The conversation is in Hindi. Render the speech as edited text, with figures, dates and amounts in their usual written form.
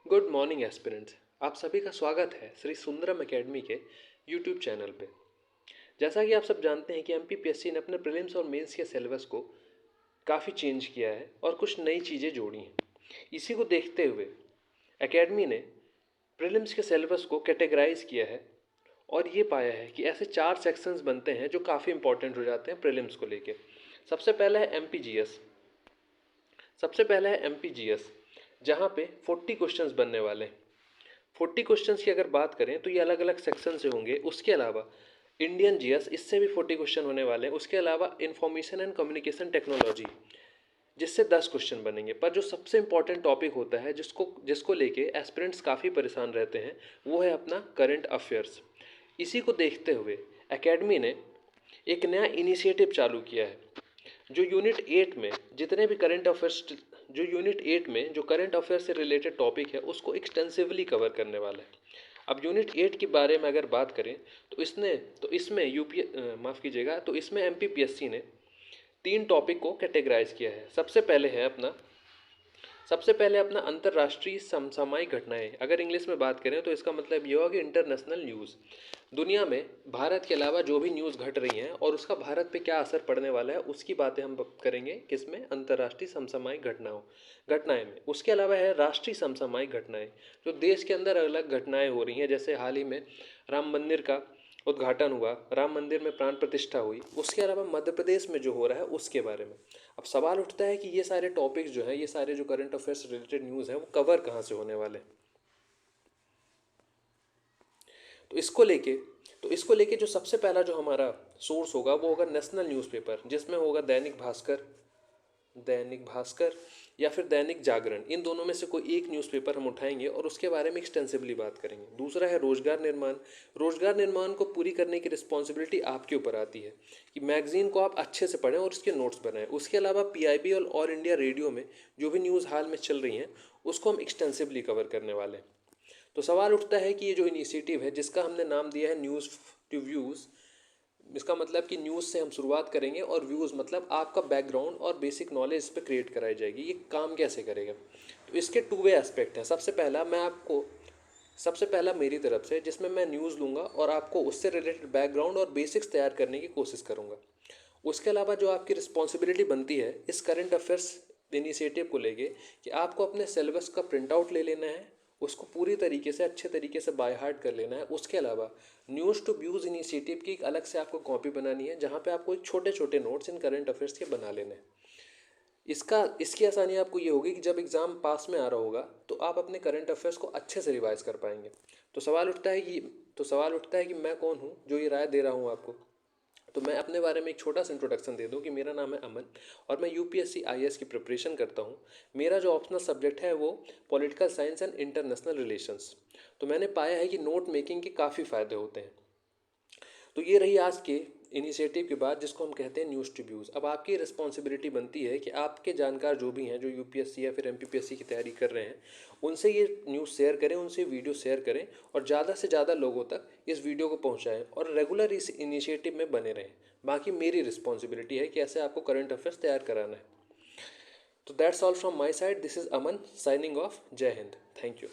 Good morning aspirants. आप सभी का स्वागत है श्री सुंदरम एकेडमी के यूट्यूब चैनल पे। जैसा कि आप सब जानते हैं कि एमपीपीएससी ने अपने प्रीलिम्स और मेंस के सिलेबस को काफ़ी चेंज किया है और कुछ नई चीज़ें जोड़ी हैं। इसी को देखते हुए एकेडमी ने प्रीलिम्स के सिलेबस को कैटेगराइज किया है और ये पाया है कि ऐसे 4 सेक्शंस बनते हैं जो काफ़ी इंपॉर्टेंट हो जाते हैं प्रीलिम्स को लेके। सबसे पहला है एमपीजीएस, जहाँ पे 40 क्वेश्चंस बनने वाले हैं। 40 क्वेश्चंस की अगर बात करें तो ये अलग अलग सेक्शन से होंगे। उसके अलावा इंडियन जीएस, इससे भी 40 क्वेश्चन होने वाले हैं। उसके अलावा इंफॉर्मेशन एंड कम्युनिकेशन टेक्नोलॉजी, जिससे 10 क्वेश्चन बनेंगे। पर जो सबसे इंपॉर्टेंट टॉपिक होता है जिसको लेके एस्पिरेंट्स काफ़ी परेशान रहते हैं, वो है अपना करंट अफेयर्स। इसी को देखते हुए एकेडमी ने एक नया इनिशिएटिव चालू किया है। जो यूनिट 8 में जितने भी करंट अफेयर्स जो यूनिट 8 में जो करंट अफेयर्स से रिलेटेड टॉपिक है, उसको एक्सटेंसिवली कवर करने वाला है। अब यूनिट 8 के बारे में अगर बात करें तो इसमें एमपीपीएससी ने 3 टॉपिक को कैटेगराइज किया है। सबसे पहले अपना अंतर्राष्ट्रीय समसामयिक घटनाएं। अगर इंग्लिश में बात करें तो इसका मतलब ये होगा कि इंटरनेशनल न्यूज़। दुनिया में भारत के अलावा जो भी न्यूज़ घट रही हैं और उसका भारत पे क्या असर पड़ने वाला है, उसकी बातें हम करेंगे किसमें, अंतर्राष्ट्रीय समसामयिक घटनाएं में। उसके अलावा है राष्ट्रीय समसामयिक घटनाएं, जो देश के अंदर अलग घटनाएं हो रही हैं। जैसे हाल ही में राम मंदिर का उद्घाटन हुआ, राम मंदिर में प्राण प्रतिष्ठा हुई। उसके अलावा मध्य प्रदेश में जो हो रहा है उसके बारे में। अब सवाल उठता है कि ये सारे टॉपिक्स जो हैं, ये सारे जो करंट अफेयर्स रिलेटेड न्यूज़ हैं, वो कवर कहाँ से होने वाले हैं। तो इसको लेके जो सबसे पहला जो हमारा सोर्स होगा वो होगा नेशनल न्यूज़पेपर, जिसमें होगा दैनिक भास्कर या फिर दैनिक जागरण। इन दोनों में से कोई एक न्यूज़पेपर हम उठाएंगे और उसके बारे में एक्सटेंसिवली बात करेंगे। दूसरा है रोजगार निर्माण को पूरी करने की रिस्पॉन्सिबिलिटी आपके ऊपर आती है कि मैगजीन को आप अच्छे से पढ़ें और उसके नोट्स बनाएं। उसके अलावा पीआईबी और ऑल इंडिया रेडियो में जो भी न्यूज़ हाल में चल रही हैं, उसको हम एक्सटेंसिवली कवर करने वाले हैं। तो सवाल उठता है कि ये जो इनिशिएटिव है, जिसका हमने नाम दिया है न्यूज़ टू व्यूज़, इसका मतलब कि न्यूज़ से हम शुरुआत करेंगे और व्यूज़ मतलब आपका बैकग्राउंड और बेसिक नॉलेज इस पर क्रिएट कराई जाएगी। ये काम कैसे करेगा? तो इसके 2 वे एस्पेक्ट हैं। सबसे पहला मेरी तरफ से, जिसमें मैं न्यूज़ लूँगा और आपको उससे रिलेटेड बैकग्राउंड और बेसिक्स तैयार करने की कोशिश करूँगा। उसके अलावा जो आपकी रिस्पॉन्सिबिलिटी बनती है इस करंट अफेयर्स इनिशिएटिव को लेके, कि आपको अपने सिलेबस का प्रिंट आउट ले लेना है, उसको पूरी तरीके से अच्छे तरीके से बाय हार्ट कर लेना है। उसके अलावा न्यूज़ टू व्यूज़ इनिशिएटिव की एक अलग से आपको कॉपी बनानी है, जहाँ पे आपको एक छोटे छोटे नोट्स इन करंट अफेयर्स के बना लेने हैं। इसकी आसानी आपको ये होगी कि जब एग्ज़ाम पास में आ रहा होगा तो आप अपने करंट अफेयर्स को अच्छे से रिवाइज कर पाएंगे। तो सवाल उठता है कि मैं कौन हूँ जो ये राय दे रहा हूँ आपको। तो मैं अपने बारे में एक छोटा सा इंट्रोडक्शन दे दूं कि मेरा नाम है अमन और मैं यूपीएससी आईएएस की प्रिपरेशन करता हूं। मेरा जो ऑप्शनल सब्जेक्ट है वो political science and international relations. तो मैंने पाया है कि नोट मेकिंग के काफ़ी फ़ायदे होते हैं। तो ये रही आज के इनिशिएटिव के बाद, जिसको हम कहते हैं न्यूज़ टू व्यूज़। अब आपकी रिस्पॉन्सिबिलिटी बनती है कि आपके जानकार जो भी हैं, जो यूपीएससी या फिर एमपीपीएससी की तैयारी कर रहे हैं, उनसे ये न्यूज़ शेयर करें, उनसे वीडियो शेयर करें और ज़्यादा से ज़्यादा लोगों तक इस वीडियो को पहुँचाएँ और रेगुलर इस इनिशिएटिव में बने रहें। बाकी मेरी रिस्पॉन्सिबिलिटी है कि ऐसे आपको करंट अफेयर्स तैयार कराना है। तो that's all from my side. This is Aman signing off. जय हिंद। Thank you.